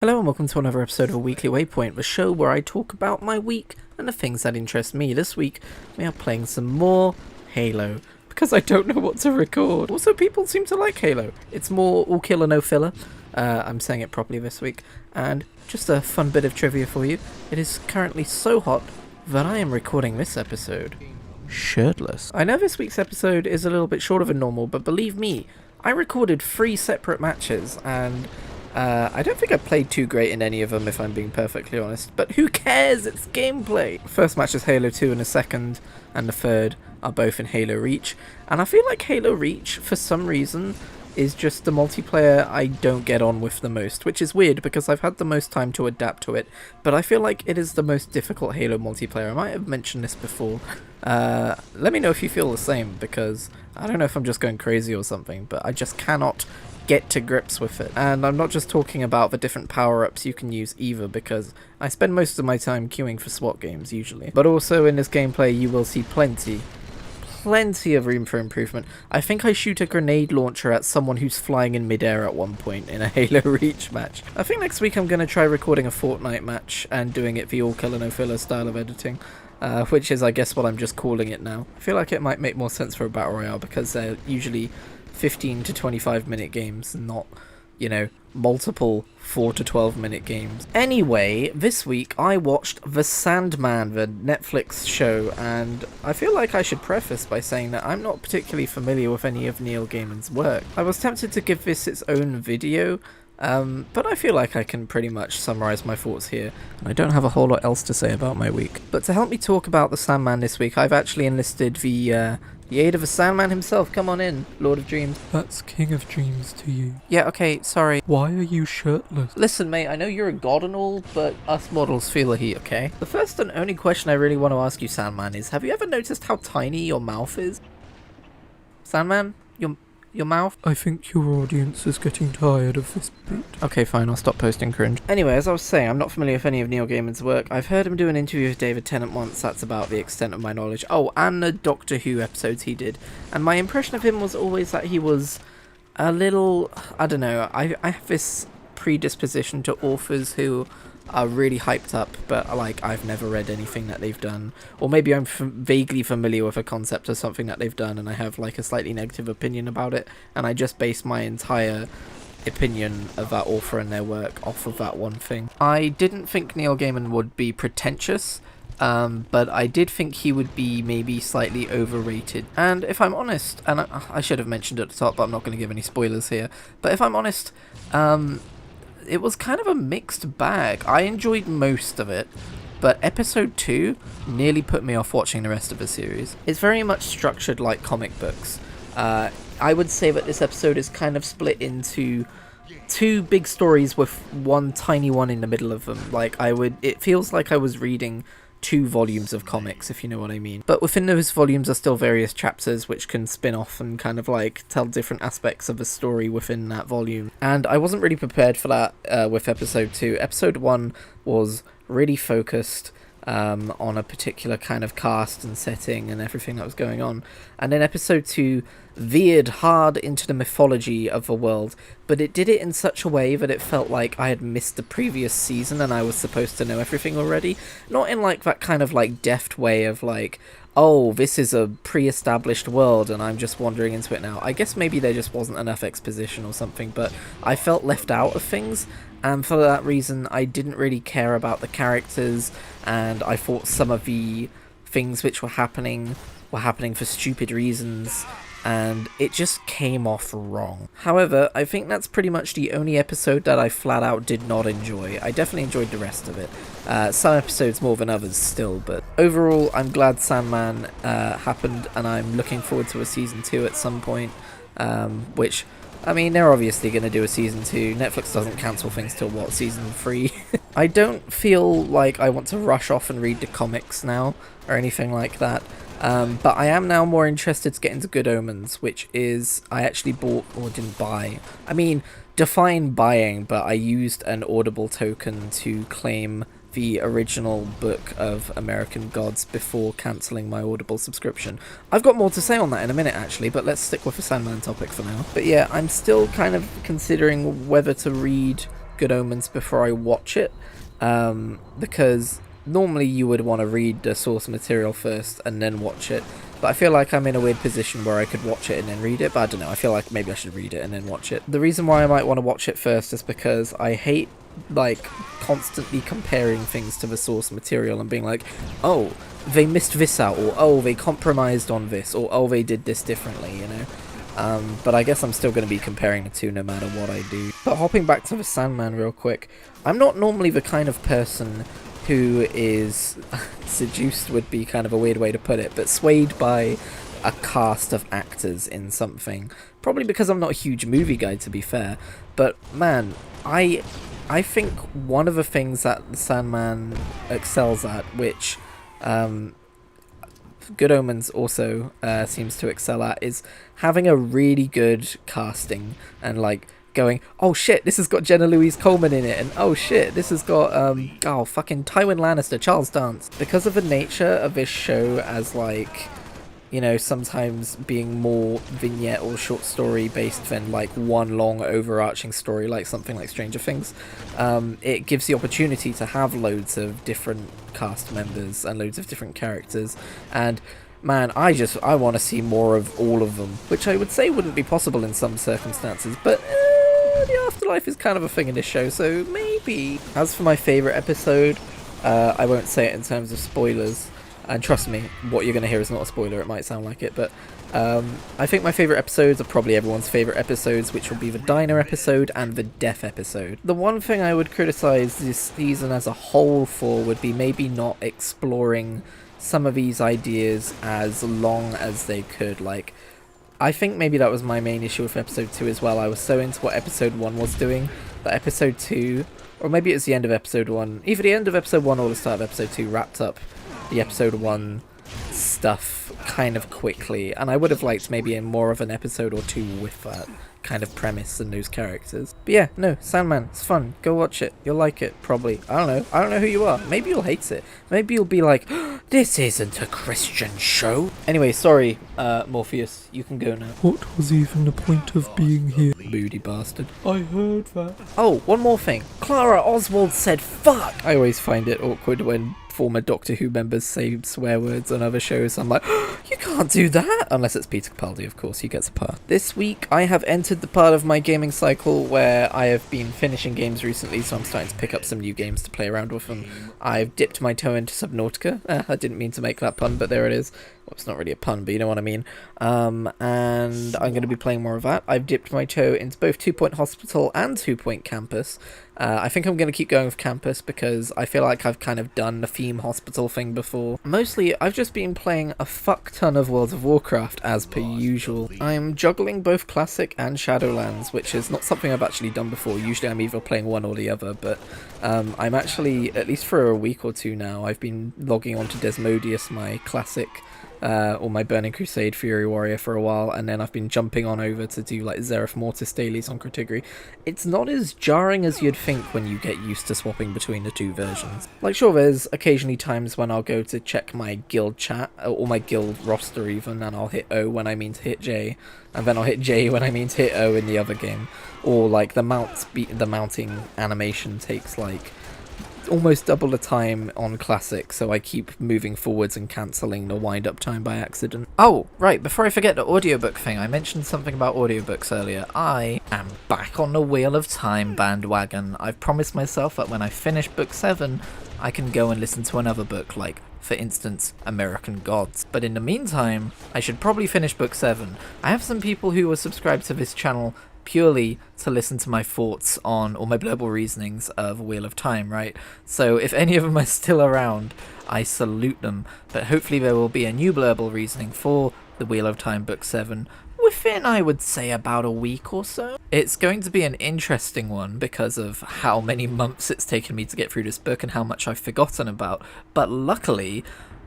Hello and welcome to another episode of a Weekly Waypoint, the show where I talk about my week and the things that interest me. This week we are playing some more Halo, because I don't know what to record. Also, people seem to like Halo. It's more all killer no filler. I'm saying it properly this week. And just a fun bit of trivia for you. It is currently so hot that I am recording this episode shirtless. I know this week's episode is a little bit shorter than normal, but believe me, I recorded 3 separate matches and I don't think I played too great in any of them, if I'm being perfectly honest, but who cares, it's gameplay! First match is Halo 2 and the second and the third are both in Halo Reach, and I feel like Halo Reach, for some reason, is just the multiplayer I don't get on with the most, which is weird because I've had the most time to adapt to it, but I feel like it is the most difficult Halo multiplayer. I might have mentioned this before. Let me know if you feel the same, because I don't know if I'm just going crazy or something, but I just cannot get to grips with it. And I'm not just talking about the different power-ups you can use either, because I spend most of my time queuing for SWAT games usually, but also in this gameplay you will see plenty of room for improvement. I think I shoot a grenade launcher at someone who's flying in midair at one point in a Halo Reach match. I think next week I'm going to try recording a Fortnite match and doing it the all killer no filler style of editing, which is I guess what I'm just calling it now. I feel like it might make more sense for a battle royale because they're usually 15 to 25 minute games, not, you know, multiple 4 to 12 minute games. Anyway, this week I watched On Sandman, the Netflix show, and I feel like I should preface by saying that I'm not particularly familiar with any of Neil Gaiman's work. I was tempted to give this its own video, but I feel like I can pretty much summarize my thoughts here, and I don't have a whole lot else to say about my week. But to help me talk about the Sandman this week, I've actually enlisted the aid of the Sandman himself. Come on in, Lord of Dreams. That's King of Dreams to you. Yeah, okay, sorry. Why are you shirtless? Listen, mate, I know you're a god and all, but us models feel the heat, okay? The first and only question I really want to ask you, Sandman, is have you ever noticed how tiny your mouth is? Sandman? Your mouth? I think your audience is getting tired of this bit. Okay, fine, I'll stop posting cringe. Anyway, as I was saying, I'm not familiar with any of Neil Gaiman's work. I've heard him do an interview with David Tennant once, that's about the extent of my knowledge. Oh, and the Doctor Who episodes he did. And my impression of him was always that he was a little, I don't know, I have this predisposition to authors who are really hyped up, but like I've never read anything that they've done, or maybe I'm vaguely familiar with a concept of something that they've done and I have like a slightly negative opinion about it, and I just base my entire opinion of that author and their work off of that one thing. I didn't think Neil Gaiman would be pretentious, but I did think he would be maybe slightly overrated. And if I'm honest, and I should have mentioned at the top, but I'm not going to give any spoilers here, but if I'm honest, it was kind of a mixed bag. I enjoyed most of it, but episode 2 nearly put me off watching the rest of the series. It's very much structured like comic books. I would say that this episode is kind of split into 2 big stories with one tiny one in the middle of them. It feels like I was reading 2 volumes of comics, if you know what I mean. But within those volumes are still various chapters which can spin off and kind of like tell different aspects of a story within that volume. And I wasn't really prepared for that with episode 2. Episode 1 was really focused on a particular kind of cast and setting and everything that was going on. And then episode 2 veered hard into the mythology of the world, but it did it in such a way that it felt like I had missed the previous season and I was supposed to know everything already. Not in like that kind of like deft way of like, oh, this is a pre-established world and I'm just wandering into it now. I guess maybe there just wasn't enough exposition or something, but I felt left out of things. And for that reason, I didn't really care about the characters, and I thought some of the things which were happening for stupid reasons, and it just came off wrong. However, I think that's pretty much the only episode that I flat out did not enjoy. I definitely enjoyed the rest of it. Some episodes more than others still, but overall, I'm glad Sandman happened, and I'm looking forward to a season 2 at some point, which, I mean, they're obviously going to do a season 2. Netflix doesn't cancel things till, what, season 3? I don't feel like I want to rush off and read the comics now, or anything like that. But I am now more interested to get into Good Omens, which is, I actually bought, or didn't buy. I mean, define buying, but I used an Audible token to claim the original book of American Gods before cancelling my Audible subscription. I've got more to say on that in a minute actually, but let's stick with the Sandman topic for now. But yeah, I'm still kind of considering whether to read Good Omens before I watch it, because normally you would want to read the source material first and then watch it, but I feel like I'm in a weird position where I could watch it and then read it, but I don't know, I feel like maybe I should read it and then watch it. The reason why I might want to watch it first is because I hate like constantly comparing things to the source material and being like, oh, they missed this out, or oh, they compromised on this, or oh, they did this differently, you know. But I guess I'm still going to be comparing the two no matter what I do. But hopping back to the Sandman real quick, I'm not normally the kind of person who is seduced, would be kind of a weird way to put it, but swayed by a cast of actors in something. Probably because I'm not a huge movie guy, to be fair. But man, I think one of the things that the Sandman excels at, which Good Omens also seems to excel at, is having a really good casting and like going, oh shit, this has got Jenna Louise Coleman in it, and oh shit, this has got oh fucking Tywin Lannister, Charles Dance. Because of the nature of this show as like, you know, sometimes being more vignette or short story based than like one long overarching story like something like Stranger Things, it gives the opportunity to have loads of different cast members and loads of different characters, and man, I want to see more of all of them, which I would say wouldn't be possible in some circumstances, but the afterlife is kind of a thing in this show, so maybe. As for my favourite episode, I won't say it in terms of spoilers, and trust me, what you're going to hear is not a spoiler, it might sound like it, but I think my favourite episodes are probably everyone's favourite episodes, which will be the diner episode and the death episode. The one thing I would criticise this season as a whole for would be maybe not exploring some of these ideas as long as they could. Like, I think maybe that was my main issue with episode 2 as well. I was so into what episode 1 was doing that episode 2, or maybe it was the end of episode 1, either the end of episode 1 or the start of episode 2 wrapped up the episode 1 stuff kind of quickly, and I would have liked maybe in more of an episode or 2 with that kind of premise and those characters. But yeah, no, Sandman, it's fun. Go watch it. You'll like it, probably. I don't know who you are. Maybe you'll hate it. Maybe you'll be like, this isn't a Christian show. Anyway, sorry, Morpheus, you can go now. What was even the point of being here? Moody bastard. I heard that. Oh, one more thing. Clara Oswald said fuck. I always find it awkward when former Doctor Who members say swear words on other shows. I'm like, you can't do that! Unless it's Peter Capaldi, of course, he gets a part. This week, I have entered the part of my gaming cycle where I have been finishing games recently, so I'm starting to pick up some new games to play around with them. I've dipped my toe into Subnautica. I didn't mean to make that pun, but there it is. Well, it's not really a pun, but you know what I mean. And I'm going to be playing more of that. I've dipped my toe into both 2 Point Hospital and 2 Point Campus. I think I'm going to keep going with Campus because I feel like I've kind of done the theme hospital thing before. Mostly, I've just been playing a fuck ton of World of Warcraft as per usual. I'm juggling both Classic and Shadowlands, which is not something I've actually done before. Usually I'm either playing one or the other, but I'm actually, at least for a week or two now, I've been logging on to Desmodius, my Classic or my Burning Crusade Fury Warrior for a while, and then I've been jumping on over to do like Zereth Mortis dailies on Kritigri. It's not as jarring as you'd think when you get used to swapping between the two versions. Like, sure, there's occasionally times when I'll go to check my guild chat, or my guild roster even, and I'll hit O when I mean to hit J, and then I'll hit J when I mean to hit O in the other game. Or like the mounting animation takes like almost double the time on Classic, so I keep moving forwards and cancelling the wind-up time by accident. Oh, right, before I forget the audiobook thing, I mentioned something about audiobooks earlier. I am back on the Wheel of Time bandwagon. I've promised myself that when I finish book 7, I can go and listen to another book, like, for instance, American Gods. But in the meantime, I should probably finish book 7. I have some people who are subscribed to this channel purely to listen to my thoughts on, or my global reasonings of Wheel of Time, right? So if any of them are still around, I salute them, but hopefully there will be a new global reasoning for the Wheel of Time Book 7 within, I would say, about a week or so. It's going to be an interesting one because of how many months it's taken me to get through this book and how much I've forgotten about, but luckily,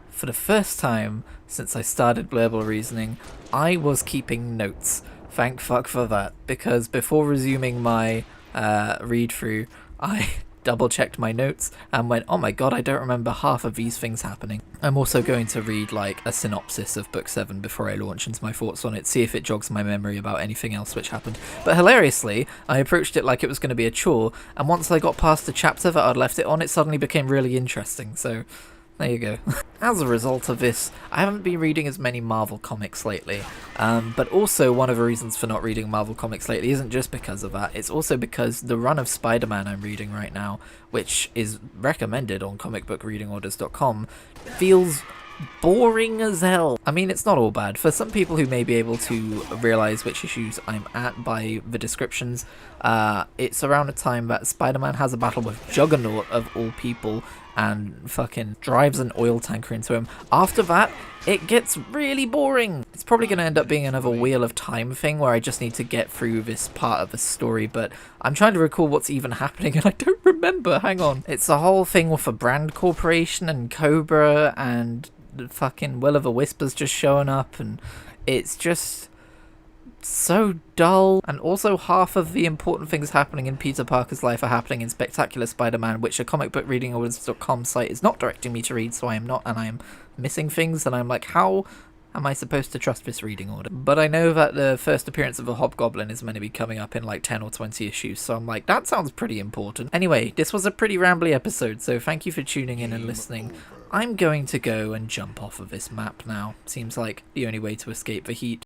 for the first time since I started global reasoning, I was keeping notes. Thank fuck for that, because before resuming my read-through, I double checked my notes and went, oh my god, I don't remember half of these things happening. I'm also going to read like a synopsis of book 7 before I launch into my thoughts on it, see if it jogs my memory about anything else which happened. But hilariously, I approached it like it was going to be a chore, and once I got past the chapter that I'd left it on, it suddenly became really interesting, so there you go. As a result of this, I haven't been reading as many Marvel comics lately, but also one of the reasons for not reading Marvel comics lately isn't just because of that, it's also because the run of Spider-Man I'm reading right now, which is recommended on comicbookreadingorders.com, feels boring as hell. I mean, it's not all bad. For some people who may be able to realise which issues I'm at by the descriptions, it's around a time that Spider-Man has a battle with Juggernaut of all people and fucking drives an oil tanker into him. After that, it gets really boring. It's probably going to end up being another Wheel of Time thing where I just need to get through this part of the story, but I'm trying to recall what's even happening and I don't remember. Hang on. It's the whole thing with the Brand Corporation and Cobra and the fucking Will-o'-the-Wisps just showing up, and it's just so dull. And also half of the important things happening in Peter Parker's life are happening in Spectacular Spider-Man, which a comicbookreadingorders.com site is not directing me to read, so I am not, and I am missing things, and I'm like, how am I supposed to trust this reading order? But I know that the first appearance of a Hobgoblin is meant to be coming up in like 10 or 20 issues, so I'm like, that sounds pretty important. Anyway, this was a pretty rambly episode, so thank you for tuning in and listening. I'm going to go and jump off of this map now. Seems like the only way to escape the heat.